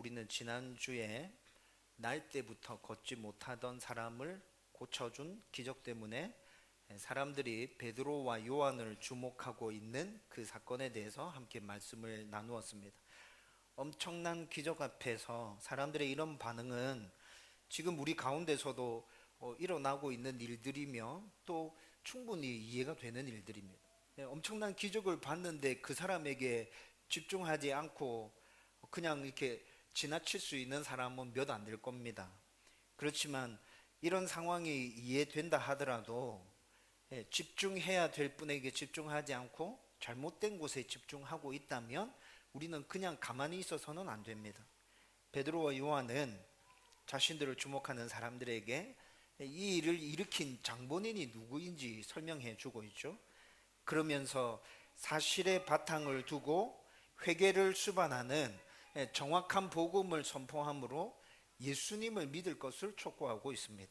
우리는 지난주에 날 때부터 걷지 못하던 사람을 고쳐준 기적 때문에 사람들이 베드로와 요한을 주목하고 있는 그 사건에 대해서 함께 말씀을 나누었습니다. 엄청난 기적 앞에서 사람들의 이런 반응은 지금 우리 가운데서도 일어나고 있는 일들이며 또 충분히 이해가 되는 일들입니다. 엄청난 기적을 봤는데 그 사람에게 집중하지 않고 그냥 이렇게 지나칠 수 있는 사람은 몇 안 될 겁니다. 그렇지만 이런 상황이 이해된다 하더라도 집중해야 될 분에게 집중하지 않고 잘못된 곳에 집중하고 있다면 우리는 그냥 가만히 있어서는 안 됩니다. 베드로와 요한은 자신들을 주목하는 사람들에게 이 일을 일으킨 장본인이 누구인지 설명해 주고 있죠. 그러면서 사실의 바탕을 두고 회개를 수반하는 정확한 복음을 선포함으로 예수님을 믿을 것을 촉구하고 있습니다.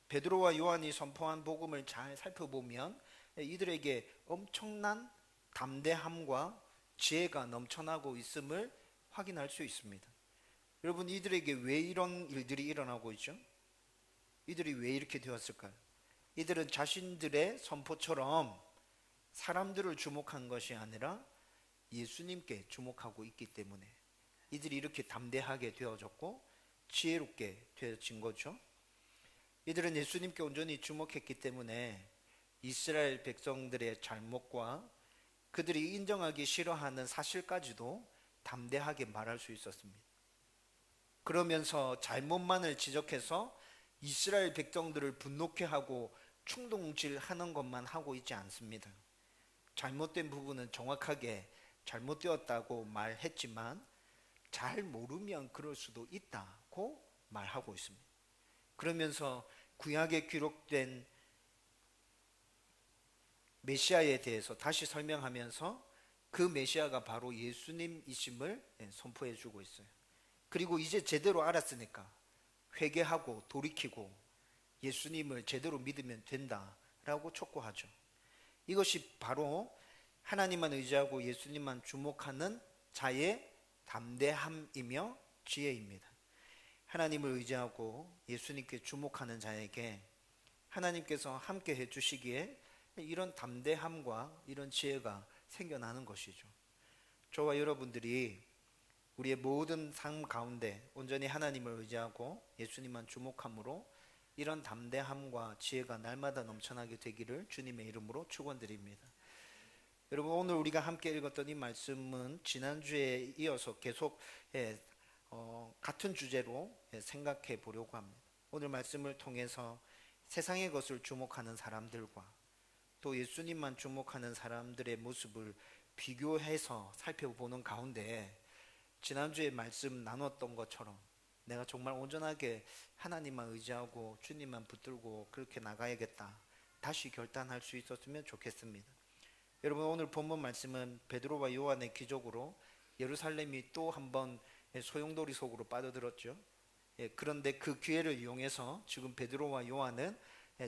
베드로와 요한이 선포한 복음을 잘 살펴보면 이들에게 엄청난 담대함과 지혜가 넘쳐나고 있음을 확인할 수 있습니다. 여러분, 이들에게 왜 이런 일들이 일어나고 있죠? 이들이 왜 이렇게 되었을까요? 이들은 자신들의 선포처럼 사람들을 주목한 것이 아니라 예수님께 주목하고 있기 때문에 이들이 이렇게 담대하게 되어졌고 지혜롭게 되어진 거죠. 이들은 예수님께 온전히 주목했기 때문에 이스라엘 백성들의 잘못과 그들이 인정하기 싫어하는 사실까지도 담대하게 말할 수 있었습니다. 그러면서 잘못만을 지적해서 이스라엘 백성들을 분노케 하고 충동질하는 것만 하고 있지 않습니다. 잘못된 부분은 정확하게 잘못되었다고 말했지만 잘 모르면 그럴 수도 있다고 말하고 있습니다. 그러면서 구약에 기록된 메시아에 대해서 다시 설명하면서 그 메시아가 바로 예수님이심을 선포해 주고 있어요. 그리고 이제 제대로 알았으니까 회개하고 돌이키고 예수님을 제대로 믿으면 된다라고 촉구하죠. 이것이 바로 하나님만 의지하고 예수님만 주목하는 자의 담대함이며 지혜입니다. 하나님을 의지하고 예수님께 주목하는 자에게 하나님께서 함께 해주시기에 이런 담대함과 이런 지혜가 생겨나는 것이죠. 저와 여러분들이 우리의 모든 삶 가운데 온전히 하나님을 의지하고 예수님만 주목함으로 이런 담대함과 지혜가 날마다 넘쳐나게 되기를 주님의 이름으로 축원드립니다. 여러분, 오늘 우리가 함께 읽었던 이 말씀은 지난주에 이어서 계속 같은 주제로 생각해 보려고 합니다. 오늘 말씀을 통해서 세상의 것을 주목하는 사람들과 또 예수님만 주목하는 사람들의 모습을 비교해서 살펴보는 가운데 지난주에 말씀 나눴던 것처럼 내가 정말 온전하게 하나님만 의지하고 주님만 붙들고 그렇게 나가야겠다, 다시 결단할 수 있었으면 좋겠습니다. 여러분, 오늘 본문 말씀은 베드로와 요한의 기적으로 예루살렘이 또 한번 소용돌이 속으로 빠져들었죠. 그런데 그 기회를 이용해서 지금 베드로와 요한은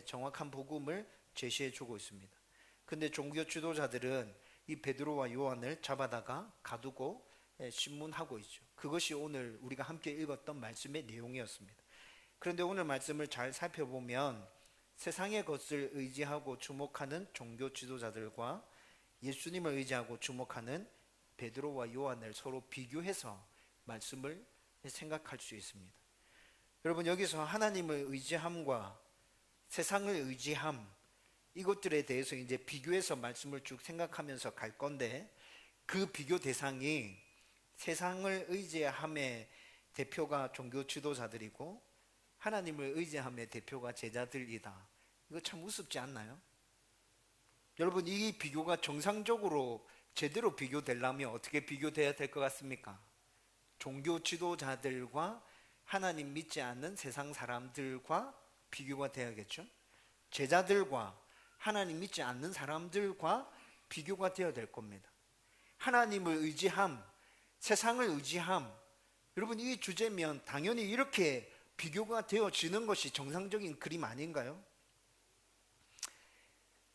정확한 복음을 제시해 주고 있습니다. 근데 종교 지도자들은 이 베드로와 요한을 잡아다가 가두고 신문하고 있죠. 그것이 오늘 우리가 함께 읽었던 말씀의 내용이었습니다. 그런데 오늘 말씀을 잘 살펴보면 세상의 것을 의지하고 주목하는 종교 지도자들과 예수님을 의지하고 주목하는 베드로와 요한을 서로 비교해서 말씀을 생각할 수 있습니다. 여러분, 여기서 하나님을 의지함과 세상을 의지함, 이것들에 대해서 이제 비교해서 말씀을 쭉 생각하면서 갈 건데, 그 비교 대상이 세상을 의지함의 대표가 종교 지도자들이고 하나님을 의지함의 대표가 제자들이다. 이거 참 우습지 않나요? 여러분, 이 비교가 정상적으로 제대로 비교되려면 어떻게 비교돼야 될 것 같습니까? 종교 지도자들과 하나님 믿지 않는 세상 사람들과 비교가 돼야겠죠? 제자들과 하나님 믿지 않는 사람들과 비교가 되어야 될 겁니다. 하나님을 의지함, 세상을 의지함, 여러분, 이 주제면 당연히 이렇게 비교가 되어지는 것이 정상적인 그림 아닌가요?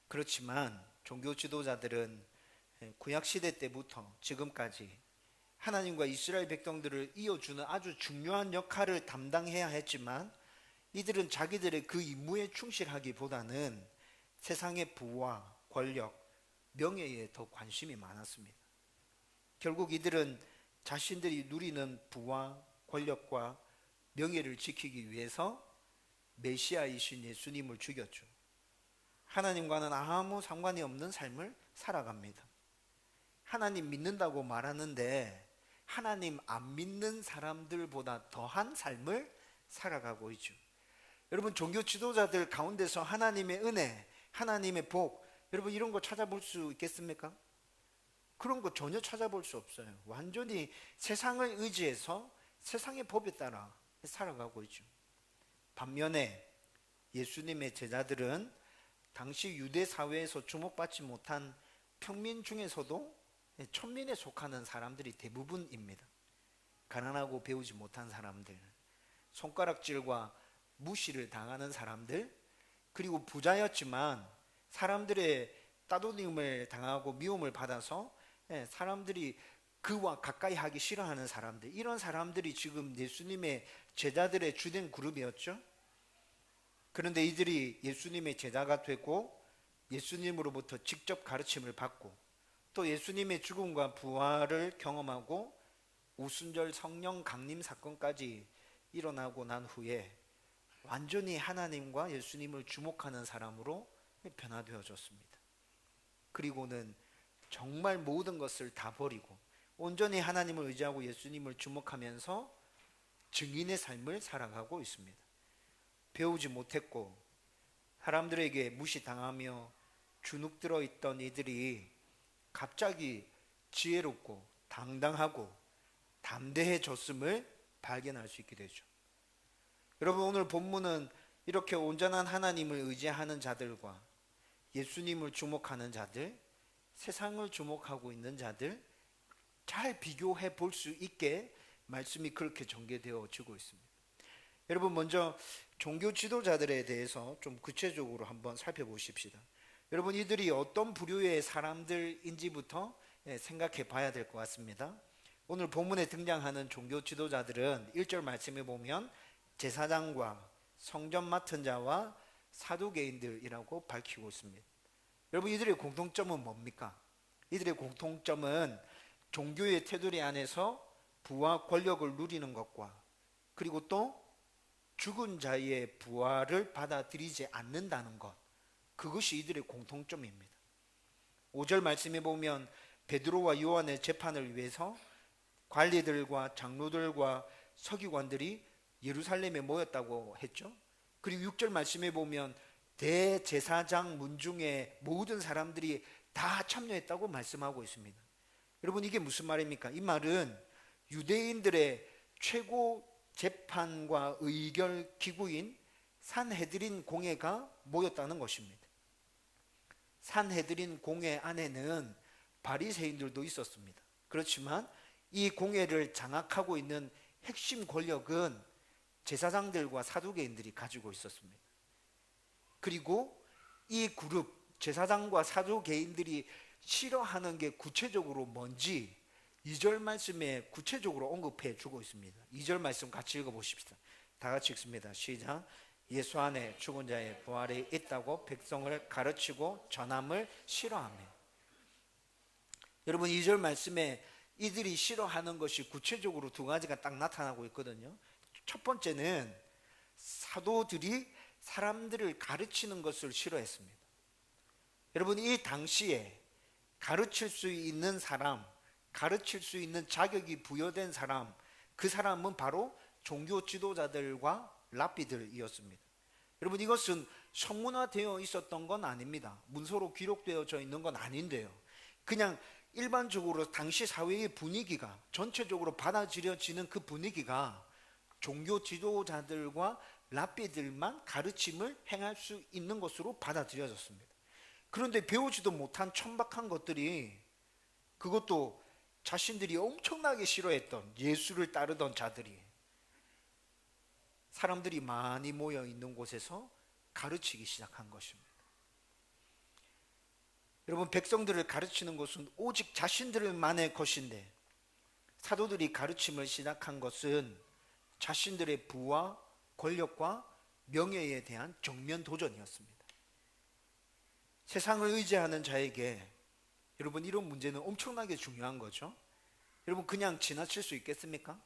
그렇지만 종교 지도자들은 구약시대 때부터 지금까지 하나님과 이스라엘 백성들을 이어주는 아주 중요한 역할을 담당해야 했지만 이들은 자기들의 그 임무에 충실하기보다는 세상의 부와 권력, 명예에 더 관심이 많았습니다. 결국 이들은 자신들이 누리는 부와 권력과 명예를 지키기 위해서 메시아이신 예수님을 죽였죠. 하나님과는 아무 상관이 없는 삶을 살아갑니다. 하나님 믿는다고 말하는데 하나님 안 믿는 사람들보다 더한 삶을 살아가고 있죠. 여러분, 종교 지도자들 가운데서 하나님의 은혜, 하나님의 복, 여러분 이런 거 찾아볼 수 있겠습니까? 그런 거 전혀 찾아볼 수 없어요. 완전히 세상을 의지해서 세상의 법에 따라 살아가고 있죠. 반면에 예수님의 제자들은 당시 유대 사회에서 주목받지 못한 평민 중에서도 천민에 속하는 사람들이 대부분입니다. 가난하고 배우지 못한 사람들, 손가락질과 무시를 당하는 사람들, 그리고 부자였지만 사람들의 따돌림을 당하고 미움을 받아서 사람들이 그와 가까이 하기 싫어하는 사람들, 이런 사람들이 지금 예수님의 제자들의 주된 그룹이었죠. 그런데 이들이 예수님의 제자가 되고 예수님으로부터 직접 가르침을 받고 또 예수님의 죽음과 부활을 경험하고 오순절 성령 강림 사건까지 일어나고 난 후에 완전히 하나님과 예수님을 주목하는 사람으로 변화되어졌습니다. 그리고는 정말 모든 것을 다 버리고 온전히 하나님을 의지하고 예수님을 주목하면서 증인의 삶을 살아가고 있습니다. 배우지 못했고 사람들에게 무시당하며 주눅들어 있던 이들이 갑자기 지혜롭고 당당하고 담대해졌음을 발견할 수 있게 되죠. 여러분, 오늘 본문은 이렇게 온전한 하나님을 의지하는 자들과 예수님을 주목하는 자들, 세상을 주목하고 있는 자들 잘 비교해 볼 수 있게 말씀이 그렇게 전개되어지고 있습니다. 여러분, 먼저 종교 지도자들에 대해서 좀 구체적으로 한번 살펴보십시다. 여러분, 이들이 어떤 부류의 사람들인지부터 생각해 봐야 될 것 같습니다. 오늘 본문에 등장하는 종교 지도자들은 1절 말씀에 보면 제사장과 성전 맡은 자와 사두개인들이라고 밝히고 있습니다. 여러분, 이들의 공통점은 뭡니까? 이들의 공통점은 종교의 테두리 안에서 부와 권력을 누리는 것과 그리고 또 죽은 자의 부활을 받아들이지 않는다는 것, 그것이 이들의 공통점입니다. 5절 말씀에 보면 베드로와 요한의 재판을 위해서 관리들과 장로들과 서기관들이 예루살렘에 모였다고 했죠. 그리고 6절 말씀에 보면 대제사장 문중의 모든 사람들이 다 참여했다고 말씀하고 있습니다. 여러분, 이게 무슨 말입니까? 이 말은 유대인들의 최고 재판과 의결 기구인 산헤드린 공회가 모였다는 것입니다. 산헤드린 공회 안에는 바리새인들도 있었습니다. 그렇지만 이 공회를 장악하고 있는 핵심 권력은 제사장들과 사두개인들이 가지고 있었습니다. 그리고 이 그룹 제사장과 사두개인들이 싫어하는 게 구체적으로 뭔지 2절 말씀에 구체적으로 언급해 주고 있습니다. 2절 말씀 같이 읽어보십시다. 다 같이 읽습니다. 시작. 예수 안에 죽은 자의 부활이 있다고 백성을 가르치고 전함을 싫어하며. 여러분, 2절 말씀에 이들이 싫어하는 것이 구체적으로 두 가지가 딱 나타나고 있거든요. 첫 번째는 사도들이 사람들을 가르치는 것을 싫어했습니다. 여러분, 이 당시에 가르칠 수 있는 사람, 가르칠 수 있는 자격이 부여된 사람, 그 사람은 바로 종교 지도자들과 랍비들이었습니다. 여러분, 이것은 성문화되어 있었던 건 아닙니다. 문서로 기록되어져 있는 건 아닌데요, 그냥 일반적으로 당시 사회의 분위기가, 전체적으로 받아들여지는 그 분위기가 종교 지도자들과 랍비들만 가르침을 행할 수 있는 것으로 받아들여졌습니다. 그런데 배우지도 못한 천박한 것들이, 그것도 자신들이 엄청나게 싫어했던 예수를 따르던 자들이 사람들이 많이 모여 있는 곳에서 가르치기 시작한 것입니다. 여러분, 백성들을 가르치는 것은 오직 자신들만의 것인데 사도들이 가르침을 시작한 것은 자신들의 부와 권력과 명예에 대한 정면 도전이었습니다. 세상을 의지하는 자에게 여러분 이런 문제는 엄청나게 중요한 거죠. 여러분 그냥 지나칠 수 있겠습니까?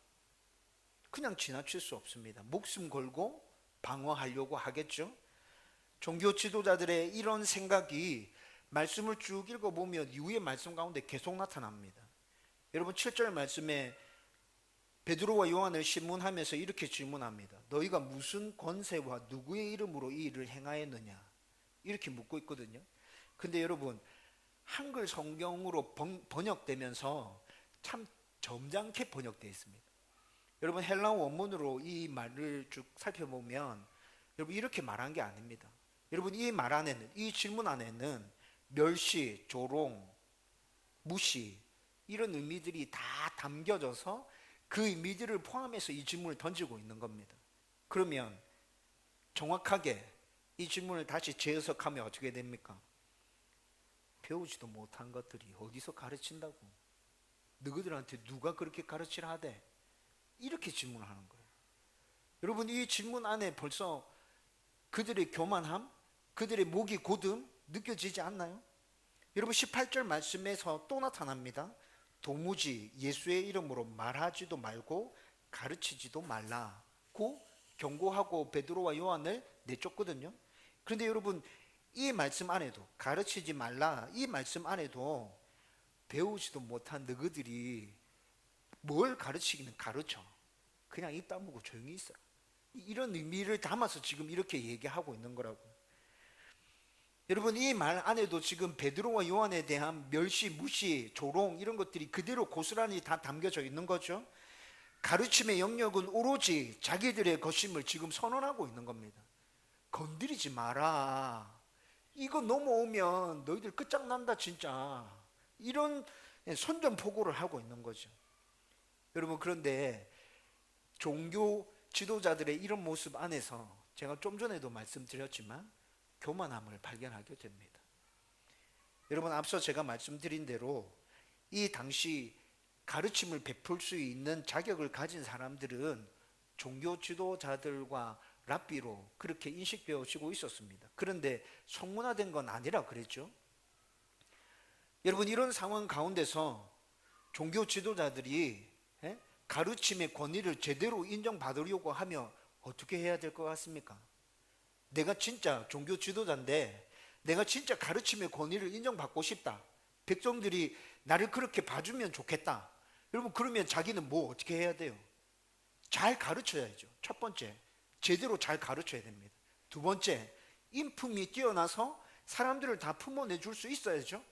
그냥 지나칠 수 없습니다. 목숨 걸고 방어하려고 하겠죠. 종교 지도자들의 이런 생각이 말씀을 쭉 읽어보면 이후의 말씀 가운데 계속 나타납니다. 여러분 7절 말씀에 베드로와 요한을 신문하면서 이렇게 질문합니다. 너희가 무슨 권세와 누구의 이름으로 이 일을 행하였느냐? 이렇게 묻고 있거든요. 근데 여러분 한글 성경으로 번역되면서 참 점잖게 번역되어 있습니다. 여러분 헬라어 원문으로 이 말을 쭉 살펴보면 여러분 이렇게 말한 게 아닙니다. 여러분 이 말 안에는, 이 질문 안에는 멸시, 조롱, 무시 이런 의미들이 다 담겨져서 그 의미들을 포함해서 이 질문을 던지고 있는 겁니다. 그러면 정확하게 이 질문을 다시 재해석하면 어떻게 됩니까? 배우지도 못한 것들이 어디서 가르친다고? 너희들한테 누가 그렇게 가르치라 하대? 이렇게 질문을 하는 거예요. 여러분 이 질문 안에 벌써 그들의 교만함, 그들의 목이 곧음 느껴지지 않나요? 여러분 18절 말씀에서 또 나타납니다. 도무지 예수의 이름으로 말하지도 말고 가르치지도 말라고 경고하고 베드로와 요한을 내쫓거든요. 그런데 여러분 이 말씀 안에도 가르치지 말라 이 말씀 안에도 배우지도 못한 너희들이 뭘 가르치기는 가르쳐. 그냥 입 다물고 조용히 있어. 이런 의미를 담아서 지금 이렇게 얘기하고 있는 거라고. 여러분 이 말 안에도 지금 베드로와 요한에 대한 멸시, 무시, 조롱 이런 것들이 그대로 고스란히 다 담겨져 있는 거죠. 가르침의 영역은 오로지 자기들의 것임을 지금 선언하고 있는 겁니다. 건드리지 마라. 이거 넘어오면 너희들 끝장난다 진짜. 이런 선전포고를 하고 있는 거죠. 여러분 그런데 종교 지도자들의 이런 모습 안에서 제가 좀 전에도 말씀드렸지만 교만함을 발견하게 됩니다. 여러분 앞서 제가 말씀드린 대로 이 당시 가르침을 베풀 수 있는 자격을 가진 사람들은 종교 지도자들과 랍비로 그렇게 인식되어지고 있었습니다. 그런데 성문화된 건 아니라 그랬죠. 여러분 이런 상황 가운데서 종교 지도자들이 가르침의 권위를 제대로 인정받으려고 하면 어떻게 해야 될 것 같습니까? 내가 진짜 종교 지도자인데 내가 진짜 가르침의 권위를 인정받고 싶다. 백성들이 나를 그렇게 봐주면 좋겠다. 여러분 그러면 자기는 뭐 어떻게 해야 돼요? 잘 가르쳐야죠. 첫 번째, 제대로 잘 가르쳐야 됩니다. 두 번째, 인품이 뛰어나서 사람들을 다 품어내줄 수 있어야죠.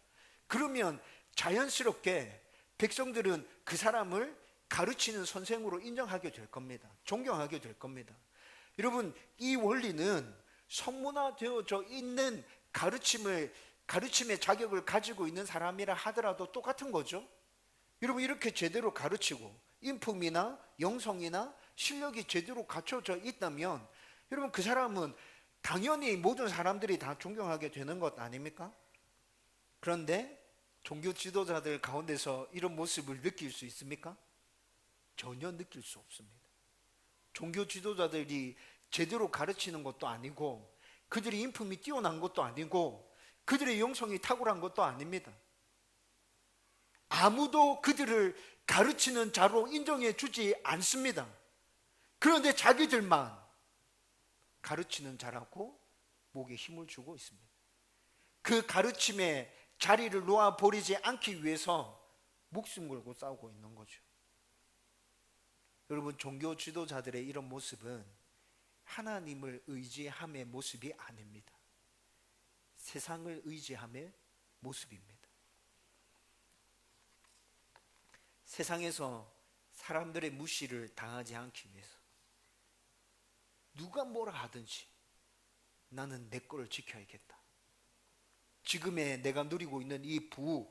그러면 자연스럽게 백성들은 그 사람을 가르치는 선생으로 인정하게 될 겁니다. 존경하게 될 겁니다. 여러분 이 원리는 성문화되어져 있는 가르침의 자격을 가지고 있는 사람이라 하더라도 똑같은 거죠. 여러분 이렇게 제대로 가르치고 인품이나 영성이나 실력이 제대로 갖춰져 있다면 여러분 그 사람은 당연히 모든 사람들이 다 존경하게 되는 것 아닙니까? 그런데 종교 지도자들 가운데서 이런 모습을 느낄 수 있습니까? 전혀 느낄 수 없습니다. 종교 지도자들이 제대로 가르치는 것도 아니고 그들의 인품이 뛰어난 것도 아니고 그들의 영성이 탁월한 것도 아닙니다. 아무도 그들을 가르치는 자로 인정해 주지 않습니다. 그런데 자기들만 가르치는 자라고 목에 힘을 주고 있습니다. 그 가르침에 자리를 놓아버리지 않기 위해서 목숨 걸고 싸우고 있는 거죠. 여러분 종교 지도자들의 이런 모습은 하나님을 의지함의 모습이 아닙니다. 세상을 의지함의 모습입니다. 세상에서 사람들의 무시를 당하지 않기 위해서 누가 뭐라 하든지 나는 내 거를 지켜야겠다. 지금의 내가 누리고 있는 이 부우,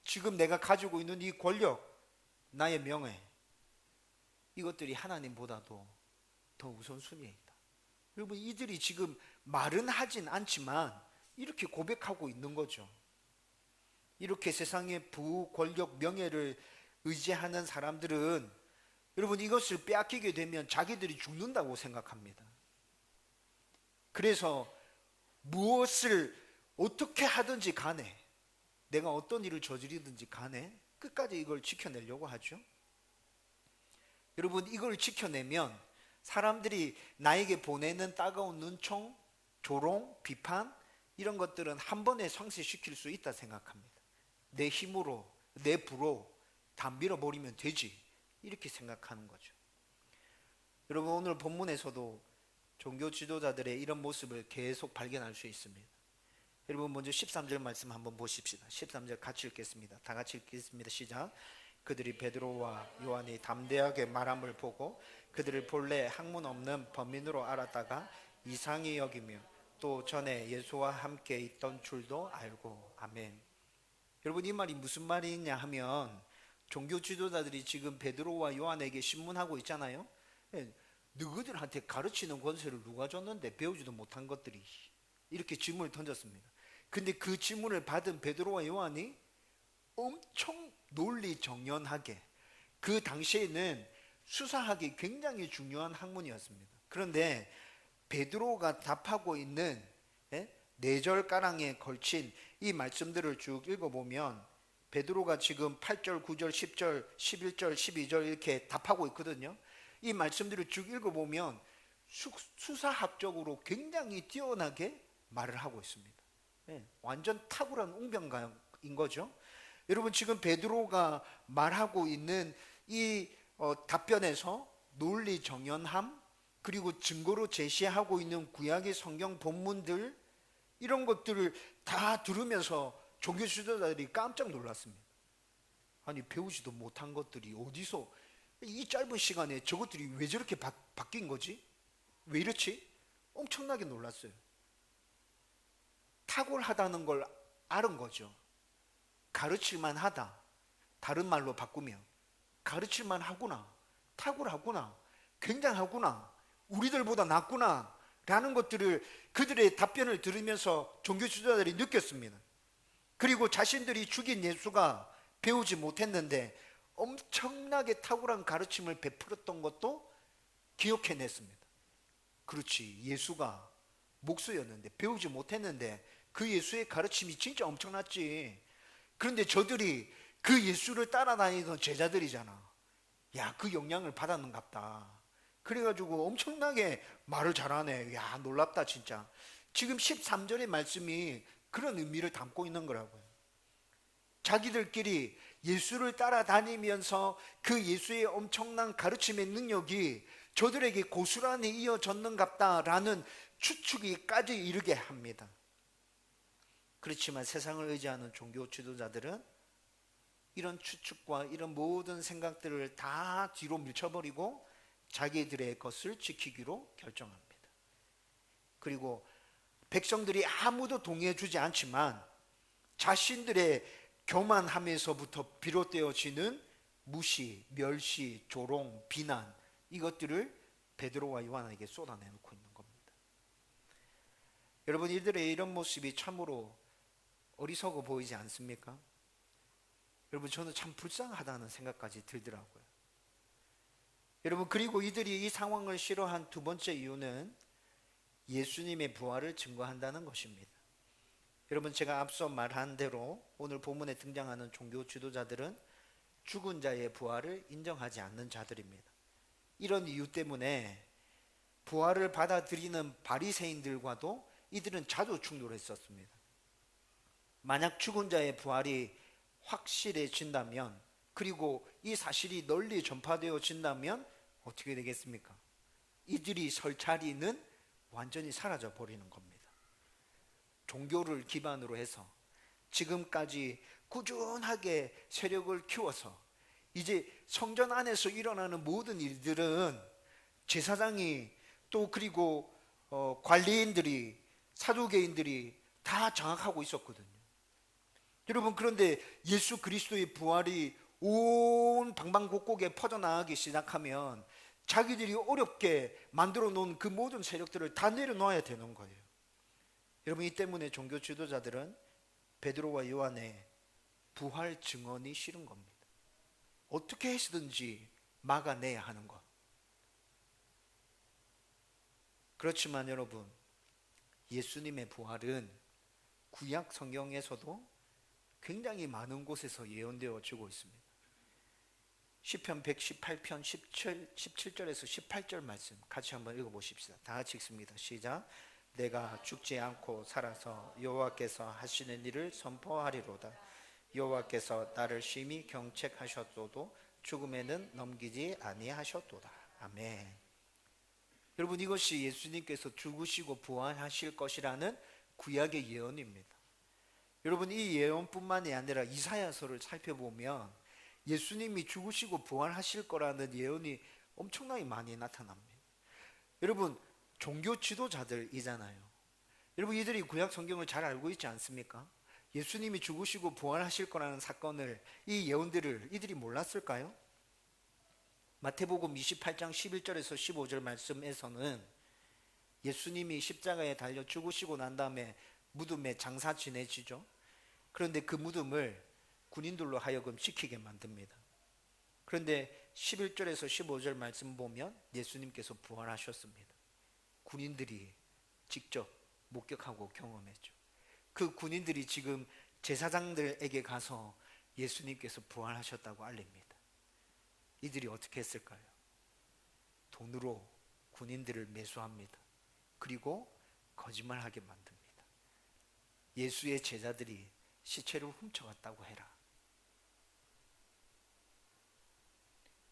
지금 내가 가지고 있는 이 권력, 나의 명예, 이것들이 하나님보다도 더 우선순위에 있다. 여러분 이들이 지금 말은 하진 않지만 이렇게 고백하고 있는 거죠. 이렇게 세상의 부우, 권력, 명예를 의지하는 사람들은 여러분 이것을 빼앗기게 되면 자기들이 죽는다고 생각합니다. 그래서 무엇을 어떻게 하든지 간에, 내가 어떤 일을 저지르든지 간에 끝까지 이걸 지켜내려고 하죠. 여러분 이걸 지켜내면 사람들이 나에게 보내는 따가운 눈총, 조롱, 비판 이런 것들은 한 번에 상쇄시킬 수 있다 생각합니다. 내 힘으로, 내 부로 다 밀어버리면 되지, 이렇게 생각하는 거죠. 여러분 오늘 본문에서도 종교 지도자들의 이런 모습을 계속 발견할 수 있습니다. 여러분 먼저 13절 말씀 한번 보십시다. 13절 같이 읽겠습니다. 다 같이 읽겠습니다. 시작. 그들이 베드로와 요한이 담대하게 말함을 보고 그들을 본래 학문 없는 범인으로 알았다가 이상히 여기며 또 전에 예수와 함께 있던 줄도 알고. 아멘. 여러분 이 말이 무슨 말이냐 하면 종교 지도자들이 지금 베드로와 요한에게 신문하고 있잖아요. 너희들한테 가르치는 권세를 누가 줬는데 배우지도 못한 것들이, 이렇게 질문을 던졌습니다. 근데 그 질문을 받은 베드로와 요한이 엄청 논리정연하게, 그 당시에는 수사하기 굉장히 중요한 학문이었습니다. 그런데 베드로가 답하고 있는 4절가량에 걸친 이 말씀들을 쭉 읽어보면 베드로가 지금 8절, 9절, 10절, 11절, 12절 이렇게 답하고 있거든요. 이 말씀들을 쭉 읽어보면 수사학적으로 굉장히 뛰어나게 말을 하고 있습니다. 완전 탁월한 웅변가인 거죠. 여러분 지금 베드로가 말하고 있는 이 답변에서 논리정연함, 그리고 증거로 제시하고 있는 구약의 성경 본문들, 이런 것들을 다 들으면서 종교 지도자들이 깜짝 놀랐습니다. 아니 배우지도 못한 것들이 어디서 이 짧은 시간에 저것들이 왜 저렇게 바뀐 거지? 왜 이렇지? 엄청나게 놀랐어요. 탁월하다는 걸 알은 거죠. 가르칠만 하다, 다른 말로 바꾸면 가르칠만 하구나, 탁월하구나, 굉장하구나, 우리들보다 낫구나 라는 것들을 그들의 답변을 들으면서 종교 지도자들이 느꼈습니다. 그리고 자신들이 죽인 예수가 배우지 못했는데 엄청나게 탁월한 가르침을 베풀었던 것도 기억해냈습니다. 그렇지, 예수가 목수였는데 배우지 못했는데 그 예수의 가르침이 진짜 엄청났지. 그런데 저들이 그 예수를 따라다니던 제자들이잖아. 야, 그 영향을 받았는갑다. 그래가지고 엄청나게 말을 잘하네. 야, 놀랍다 진짜. 지금 13절의 말씀이 그런 의미를 담고 있는 거라고요. 자기들끼리 예수를 따라다니면서 그 예수의 엄청난 가르침의 능력이 저들에게 고스란히 이어졌는갑다라는 추측이까지 이르게 합니다. 그렇지만 세상을 의지하는 종교 지도자들은 이런 추측과 이런 모든 생각들을 다 뒤로 밀쳐버리고 자기들의 것을 지키기로 결정합니다. 그리고 백성들이 아무도 동의해주지 않지만 자신들의 교만함에서부터 비롯되어지는 무시, 멸시, 조롱, 비난, 이것들을 베드로와 요한에게 쏟아내놓고 있는 겁니다. 여러분 이들의 이런 모습이 참으로 어리석어 보이지 않습니까? 여러분 저는 참 불쌍하다는 생각까지 들더라고요. 여러분 그리고 이들이 이 상황을 싫어한 두 번째 이유는 예수님의 부활을 증거한다는 것입니다. 여러분 제가 앞서 말한 대로 오늘 본문에 등장하는 종교 지도자들은 죽은 자의 부활을 인정하지 않는 자들입니다. 이런 이유 때문에 부활을 받아들이는 바리새인들과도 이들은 자주 충돌했었습니다. 만약 죽은 자의 부활이 확실해진다면, 그리고 이 사실이 널리 전파되어진다면 어떻게 되겠습니까? 이들이 설 자리는 완전히 사라져 버리는 겁니다. 종교를 기반으로 해서 지금까지 꾸준하게 세력을 키워서 이제 성전 안에서 일어나는 모든 일들은 제사장이 또 그리고 관리인들이, 사두개인들이 다 장악하고 있었거든요. 여러분 그런데 예수 그리스도의 부활이 온 방방곡곡에 퍼져나가기 시작하면 자기들이 어렵게 만들어 놓은 그 모든 세력들을 다 내려놓아야 되는 거예요. 여러분 이 때문에 종교 지도자들은 베드로와 요한의 부활 증언이 싫은 겁니다. 어떻게 해서든지 막아내야 하는 것. 그렇지만 여러분, 예수님의 부활은 구약 성경에서도 굉장히 많은 곳에서 예언되어지고 있습니다. 시편 118편 17절에서 18절 말씀 같이 한번 읽어보십시다. 다 같이 읽습니다. 시작. 내가 죽지 않고 살아서 여호와께서 하시는 일을 선포하리로다. 여호와께서 나를 심히 경책하셨도도 죽음에는 넘기지 아니하셨도다. 아멘. 여러분, 이것이 예수님께서 죽으시고 부활하실 것이라는 구약의 예언입니다. 여러분, 이 예언뿐만이 아니라 이사야서를 살펴보면 예수님이 죽으시고 부활하실 거라는 예언이 엄청나게 많이 나타납니다. 여러분, 종교 지도자들이잖아요. 여러분, 이들이 구약 성경을 잘 알고 있지 않습니까? 예수님이 죽으시고 부활하실 거라는 사건을, 이 예언들을 이들이 몰랐을까요? 마태복음 28장 11절에서 15절 말씀에서는 예수님이 십자가에 달려 죽으시고 난 다음에 무덤에 장사 지내지죠. 그런데 그 무덤을 군인들로 하여금 지키게 만듭니다. 그런데 11절에서 15절 말씀 보면 예수님께서 부활하셨습니다. 군인들이 직접 목격하고 경험했죠. 그 군인들이 지금 제사장들에게 가서 예수님께서 부활하셨다고 알립니다. 이들이 어떻게 했을까요? 돈으로 군인들을 매수합니다. 그리고 거짓말하게 만듭니다. 예수의 제자들이 시체를 훔쳐갔다고 해라.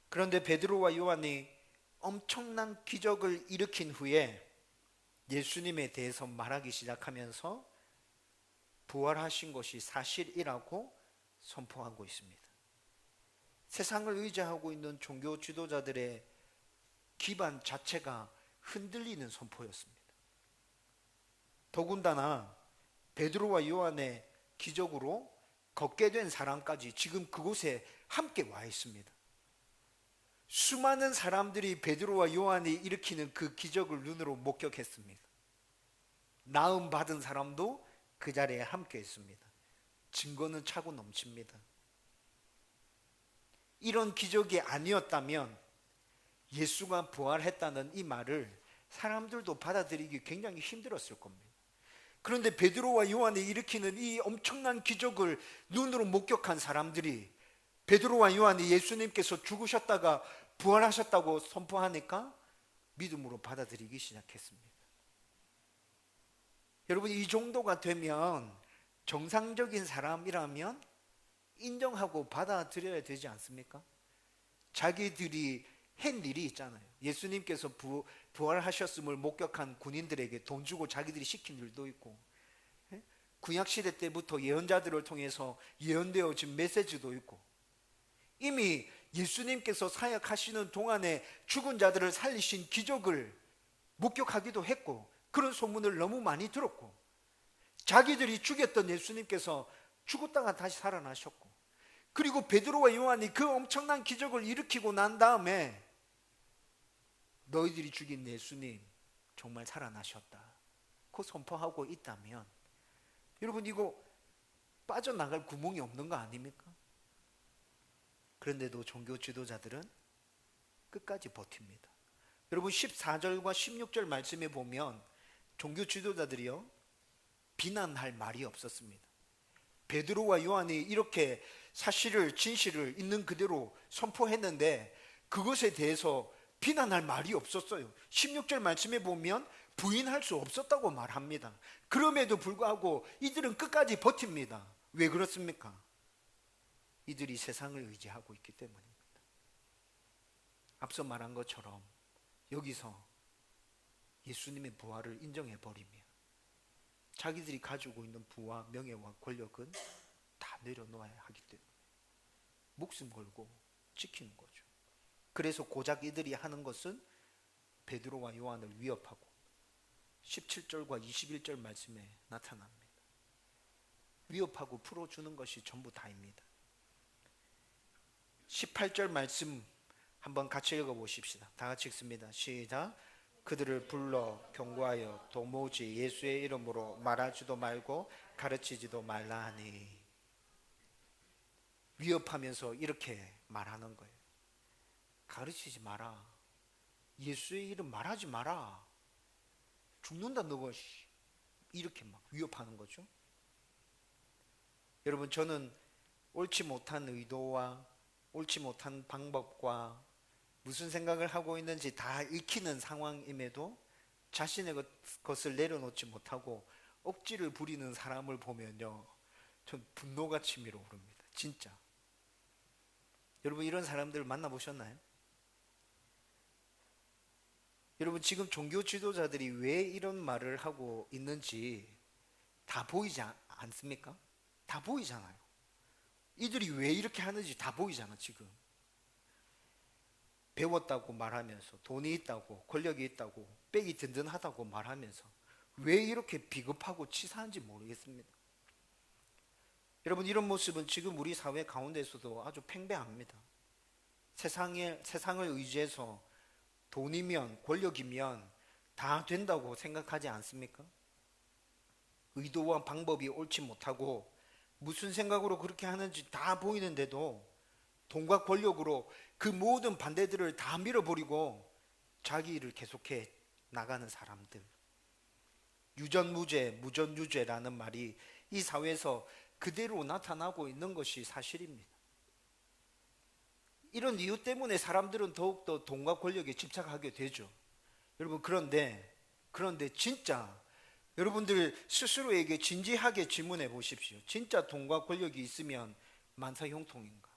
그런데 베드로와 요한이 엄청난 기적을 일으킨 후에 예수님에 대해서 말하기 시작하면서 부활하신 것이 사실이라고 선포하고 있습니다. 세상을 의지하고 있는 종교 지도자들의 기반 자체가 흔들리는 선포였습니다. 더군다나 베드로와 요한의 기적으로 걷게 된 사람까지 지금 그곳에 함께 와 있습니다. 수많은 사람들이 베드로와 요한이 일으키는 그 기적을 눈으로 목격했습니다. 나음 받은 사람도 그 자리에 함께 있습니다. 증거는 차고 넘칩니다. 이런 기적이 아니었다면 예수가 부활했다는 이 말을 사람들도 받아들이기 굉장히 힘들었을 겁니다. 그런데 베드로와 요한이 일으키는 이 엄청난 기적을 눈으로 목격한 사람들이 베드로와 요한이 예수님께서 죽으셨다가 부활하셨다고 선포하니까 믿음으로 받아들이기 시작했습니다. 여러분, 이 정도가 되면 정상적인 사람이라면 인정하고 받아들여야 되지 않습니까? 자기들이 한 일이 있잖아요. 예수님께서 부활하셨음을 목격한 군인들에게 돈 주고 자기들이 시킨 일도 있고, 구약시대 때부터 예언자들을 통해서 예언되어진 메시지도 있고, 이미 예수님께서 사역하시는 동안에 죽은 자들을 살리신 기적을 목격하기도 했고, 그런 소문을 너무 많이 들었고, 자기들이 죽였던 예수님께서 죽었다가 다시 살아나셨고, 그리고 베드로와 요한이 그 엄청난 기적을 일으키고 난 다음에 너희들이 죽인 예수님 정말 살아나셨다 그 선포하고 있다면, 여러분, 이거 빠져나갈 구멍이 없는 거 아닙니까? 그런데도 종교 지도자들은 끝까지 버팁니다. 여러분, 14절과 16절 말씀에 보면 종교 지도자들이요, 비난할 말이 없었습니다. 베드로와 요한이 이렇게 사실을, 진실을 있는 그대로 선포했는데 그것에 대해서 비난할 말이 없었어요. 16절 말씀에 보면 부인할 수 없었다고 말합니다. 그럼에도 불구하고 이들은 끝까지 버팁니다. 왜 그렇습니까? 이들이 세상을 의지하고 있기 때문입니다. 앞서 말한 것처럼 여기서 예수님의 부활을 인정해버리면 자기들이 가지고 있는 부와 명예와 권력은 다 내려놓아야 하기 때문에 목숨 걸고 지키는 거죠. 그래서 고작 이들이 하는 것은 베드로와 요한을 위협하고 17절과 21절 말씀에 나타납니다. 위협하고 풀어주는 것이 전부 다입니다. 18절 말씀 한번 같이 읽어보십시다. 다 같이 읽습니다. 시작. 그들을 불러 경고하여 도무지 예수의 이름으로 말하지도 말고 가르치지도 말라 하니. 위협하면서 이렇게 말하는 거예요. 가르치지 마라. 예수의 이름 말하지 마라. 죽는다 너가. 이렇게 막 위협하는 거죠. 여러분, 저는 옳지 못한 의도와 옳지 못한 방법과 무슨 생각을 하고 있는지 다 읽히는 상황임에도 자신의 것을 내려놓지 못하고 억지를 부리는 사람을 보면요, 전 분노가 치밀어 오릅니다. 진짜. 여러분, 이런 사람들 만나보셨나요? 여러분, 지금 종교 지도자들이 왜 이런 말을 하고 있는지 다 보이지 않습니까? 다 보이잖아요. 이들이 왜 이렇게 하는지 다 보이잖아. 지금 배웠다고 말하면서, 돈이 있다고, 권력이 있다고, 백이 든든하다고 말하면서 왜 이렇게 비겁하고 치사한지 모르겠습니다. 여러분, 이런 모습은 지금 우리 사회 가운데서도 아주 팽배합니다. 세상을 의지해서 돈이면, 권력이면 다 된다고 생각하지 않습니까? 의도와 방법이 옳지 못하고 무슨 생각으로 그렇게 하는지 다 보이는데도 돈과 권력으로 그 모든 반대들을 다 밀어버리고 자기 일을 계속해 나가는 사람들. 유전무죄, 무전유죄라는 말이 이 사회에서 그대로 나타나고 있는 것이 사실입니다. 이런 이유 때문에 사람들은 더욱더 돈과 권력에 집착하게 되죠. 여러분, 그런데 진짜 여러분들 스스로에게 진지하게 질문해 보십시오. 진짜 돈과 권력이 있으면 만사형통인가?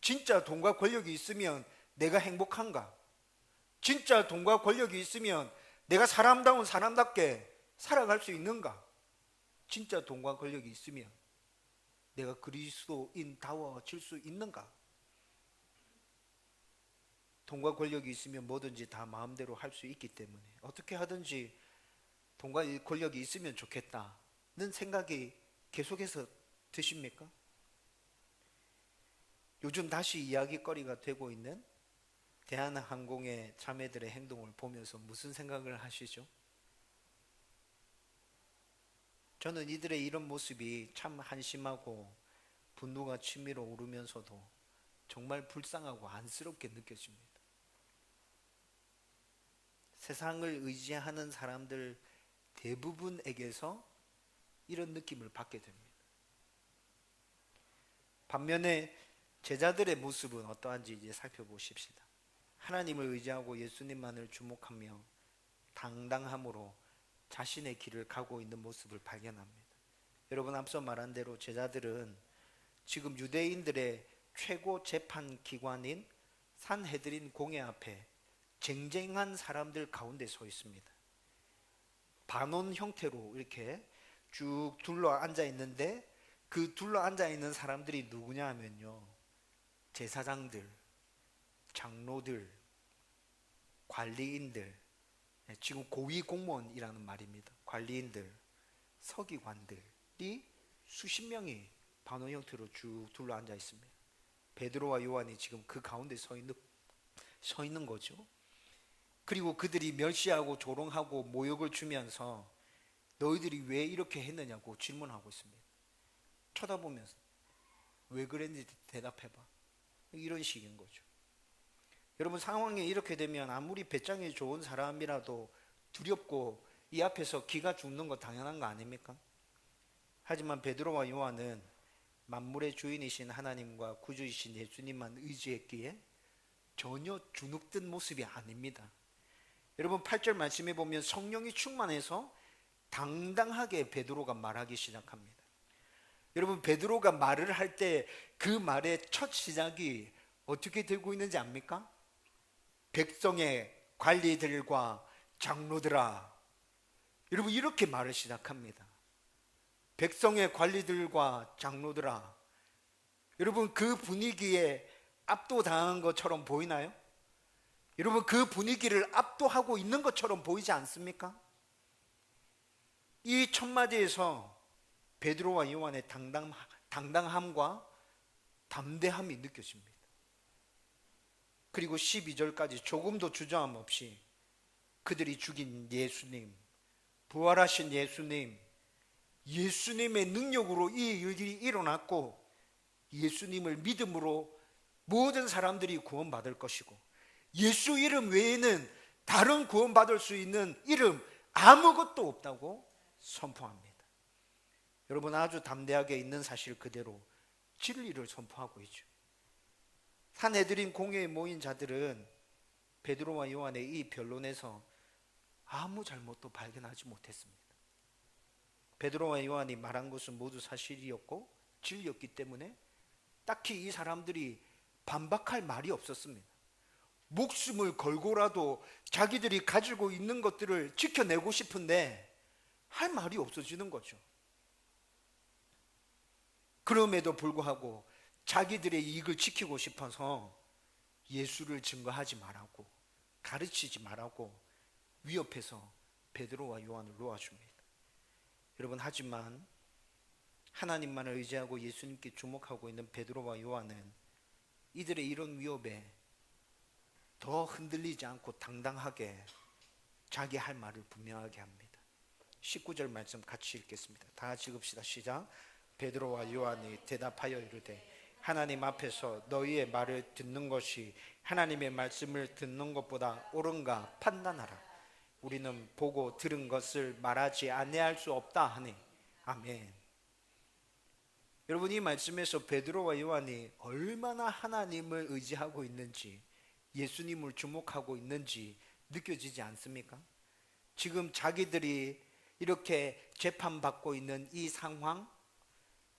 진짜 돈과 권력이 있으면 내가 행복한가? 진짜 돈과 권력이 있으면 내가 사람다운 사람답게 살아갈 수 있는가? 진짜 돈과 권력이 있으면 내가 그리스도인다워질 수 있는가? 돈과 권력이 있으면 뭐든지 다 마음대로 할 수 있기 때문에 어떻게 하든지 돈과 권력이 있으면 좋겠다는 생각이 계속해서 드십니까? 요즘 다시 이야기거리가 되고 있는 대한항공의 자매들의 행동을 보면서 무슨 생각을 하시죠? 저는 이들의 이런 모습이 참 한심하고 분노가 치밀어 오르면서도 정말 불쌍하고 안쓰럽게 느껴집니다. 세상을 의지하는 사람들 대부분에게서 이런 느낌을 받게 됩니다. 반면에 제자들의 모습은 어떠한지 이제 살펴보십시다. 하나님을 의지하고 예수님만을 주목하며 당당함으로 자신의 길을 가고 있는 모습을 발견합니다. 여러분, 앞서 말한 대로 제자들은 지금 유대인들의 최고 재판 기관인 산헤드린 공회 앞에 쟁쟁한 사람들 가운데 서 있습니다. 반원 형태로 이렇게 쭉 둘러 앉아 있는데 그 둘러 앉아 있는 사람들이 누구냐 하면요, 제사장들, 장로들, 관리인들, 지금 고위 공무원이라는 말입니다. 관리인들, 서기관들이 수십 명이 반원 형태로 쭉 둘러 앉아 있습니다. 베드로와 요한이 지금 그 가운데 서 있는 거죠. 그리고 그들이 멸시하고 조롱하고 모욕을 주면서 너희들이 왜 이렇게 했느냐고 질문하고 있습니다. 쳐다보면서 왜 그랬는지 대답해봐. 이런 식인 거죠. 여러분, 상황이 이렇게 되면 아무리 배짱이 좋은 사람이라도 두렵고 이 앞에서 기가 죽는 거 당연한 거 아닙니까? 하지만 베드로와 요한은 만물의 주인이신 하나님과 구주이신 예수님만 의지했기에 전혀 주눅든 모습이 아닙니다. 여러분, 8절 말씀에 보면 성령이 충만해서 당당하게 베드로가 말하기 시작합니다. 여러분, 베드로가 말을 할 때 그 말의 첫 시작이 어떻게 되고 있는지 압니까? 백성의 관리들과 장로들아. 여러분, 이렇게 말을 시작합니다. 백성의 관리들과 장로들아. 여러분, 그 분위기에 압도당한 것처럼 보이나요? 여러분, 그 분위기를 압도하고 있는 것처럼 보이지 않습니까? 이 첫 마디에서 베드로와 요한의 당당함과 담대함이 느껴집니다. 그리고 12절까지 조금도 주저함 없이 그들이 죽인 예수님, 부활하신 예수님, 예수님의 능력으로 이 일이 일어났고 예수님을 믿음으로 모든 사람들이 구원받을 것이고 예수 이름 외에는 다른 구원받을 수 있는 이름 아무것도 없다고 선포합니다. 여러분, 아주 담대하게 있는 사실 그대로 진리를 선포하고 있죠. 산헤드린 공회에 모인 자들은 베드로와 요한의 이 변론에서 아무 잘못도 발견하지 못했습니다. 베드로와 요한이 말한 것은 모두 사실이었고 진리였기 때문에 딱히 이 사람들이 반박할 말이 없었습니다. 목숨을 걸고라도 자기들이 가지고 있는 것들을 지켜내고 싶은데 할 말이 없어지는 거죠. 그럼에도 불구하고 자기들의 이익을 지키고 싶어서 예수를 증거하지 말라고, 가르치지 말라고 위협해서 베드로와 요한을 놓아줍니다. 여러분, 하지만 하나님만을 의지하고 예수님께 주목하고 있는 베드로와 요한은 이들의 이런 위협에 더 흔들리지 않고 당당하게 자기 할 말을 분명하게 합니다. 19절 말씀 같이 읽겠습니다. 다 같이 읽읍시다. 시작. 베드로와 요한이 대답하여 이르되 하나님 앞에서 너희의 말을 듣는 것이 하나님의 말씀을 듣는 것보다 옳은가 판단하라. 우리는 보고 들은 것을 말하지 아니할 수 없다 하니. 아멘. 여러분, 이 말씀에서 베드로와 요한이 얼마나 하나님을 의지하고 있는지, 예수님을 주목하고 있는지 느껴지지 않습니까? 지금 자기들이 이렇게 재판받고 있는 이 상황,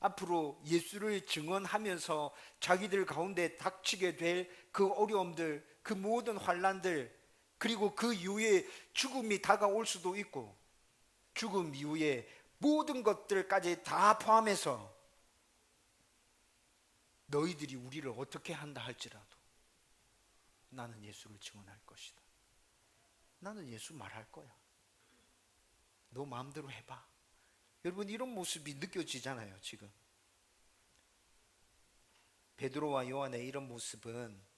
앞으로 예수를 증언하면서 자기들 가운데 닥치게 될 그 어려움들, 그 모든 환난들, 그리고 그 이후에 죽음이 다가올 수도 있고 죽음 이후에 모든 것들까지 다 포함해서 너희들이 우리를 어떻게 한다 할지라도 나는 예수를 증언할 것이다. 나는 예수 말할 거야. 너 마음대로 해봐. 여러분, 이런 모습이 느껴지잖아요. 지금 베드로와 요한의 이런 모습은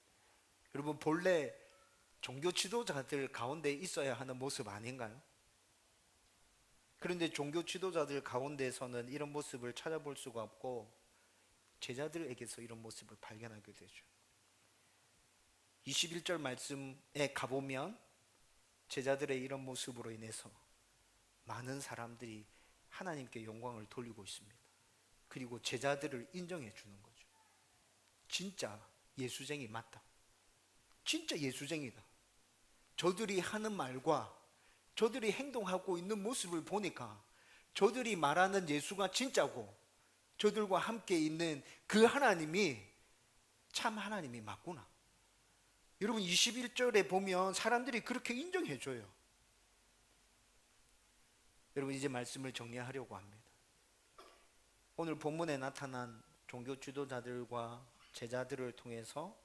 여러분 본래 종교 지도자들 가운데 있어야 하는 모습 아닌가요? 그런데 종교 지도자들 가운데서는 이런 모습을 찾아볼 수가 없고 제자들에게서 이런 모습을 발견하게 되죠. 21절 말씀에 가보면 제자들의 이런 모습으로 인해서 많은 사람들이 하나님께 영광을 돌리고 있습니다. 그리고 제자들을 인정해 주는 거죠. 진짜 예수쟁이 맞다. 진짜 예수쟁이다. 저들이 하는 말과 저들이 행동하고 있는 모습을 보니까 저들이 말하는 예수가 진짜고 저들과 함께 있는 그 하나님이 참 하나님이 맞구나. 여러분, 21절에 보면 사람들이 그렇게 인정해 줘요. 여러분, 이제 말씀을 정리하려고 합니다. 오늘 본문에 나타난 종교 지도자들과 제자들을 통해서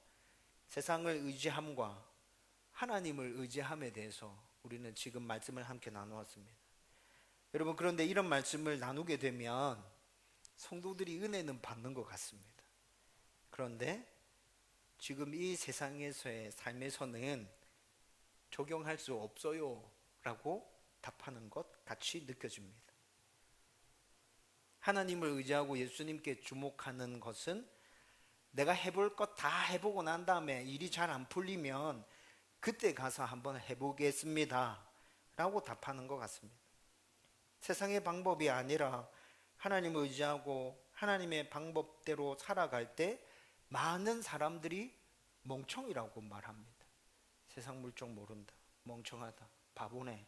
세상을 의지함과 하나님을 의지함에 대해서 우리는 지금 말씀을 함께 나누었습니다. 여러분, 그런데 이런 말씀을 나누게 되면 성도들이 은혜는 받는 것 같습니다. 그런데 지금 이 세상에서의 삶에서는 적용할 수 없어요 라고 답하는 것 같이 느껴집니다. 하나님을 의지하고 예수님께 주목하는 것은 내가 해볼 것 다 해보고 난 다음에 일이 잘 안 풀리면 그때 가서 한번 해보겠습니다 라고 답하는 것 같습니다. 세상의 방법이 아니라 하나님을 의지하고 하나님의 방법대로 살아갈 때 많은 사람들이 멍청이라고 말합니다. 세상 물정 모른다, 멍청하다, 바보네.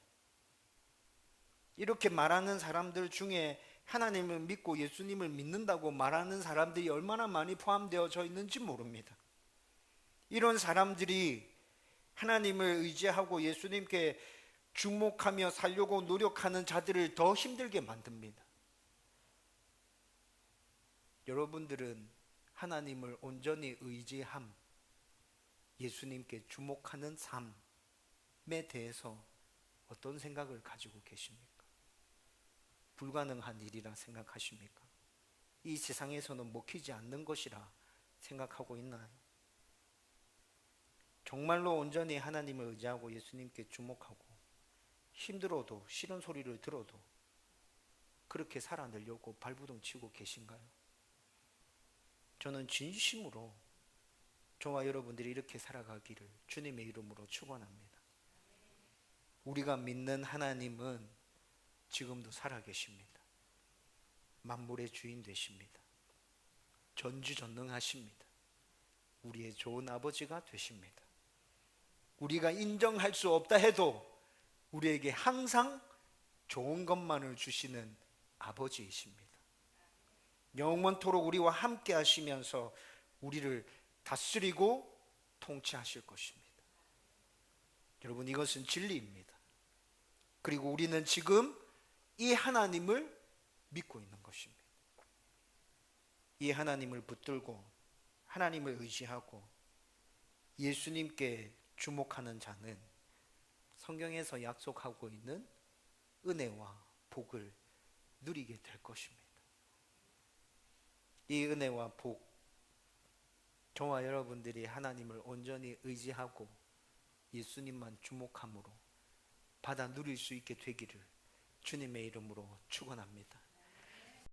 이렇게 말하는 사람들 중에 하나님을 믿고 예수님을 믿는다고 말하는 사람들이 얼마나 많이 포함되어져 있는지 모릅니다. 이런 사람들이 하나님을 의지하고 예수님께 주목하며 살려고 노력하는 자들을 더 힘들게 만듭니다. 여러분들은 하나님을 온전히 의지함, 예수님께 주목하는 삶에 대해서 어떤 생각을 가지고 계십니까? 불가능한 일이라 생각하십니까? 이 세상에서는 먹히지 않는 것이라 생각하고 있나요? 정말로 온전히 하나님을 의지하고 예수님께 주목하고 힘들어도 싫은 소리를 들어도 그렇게 살아내려고 발부둥 치고 계신가요? 저는 진심으로 저와 여러분들이 이렇게 살아가기를 주님의 이름으로 축원합니다. 우리가 믿는 하나님은 지금도 살아계십니다. 만물의 주인 되십니다. 전지전능하십니다. 우리의 좋은 아버지가 되십니다. 우리가 인정할 수 없다 해도 우리에게 항상 좋은 것만을 주시는 아버지이십니다. 영원토록 우리와 함께 하시면서 우리를 다스리고 통치하실 것입니다. 여러분, 이것은 진리입니다. 그리고 우리는 지금 이 하나님을 믿고 있는 것입니다. 이 하나님을 붙들고 하나님을 의지하고 예수님께 주목하는 자는 성경에서 약속하고 있는 은혜와 복을 누리게 될 것입니다. 이 은혜와 복, 저와 여러분들이 하나님을 온전히 의지하고 예수님만 주목함으로 받아 누릴 수 있게 되기를 주님의 이름으로 축원합니다.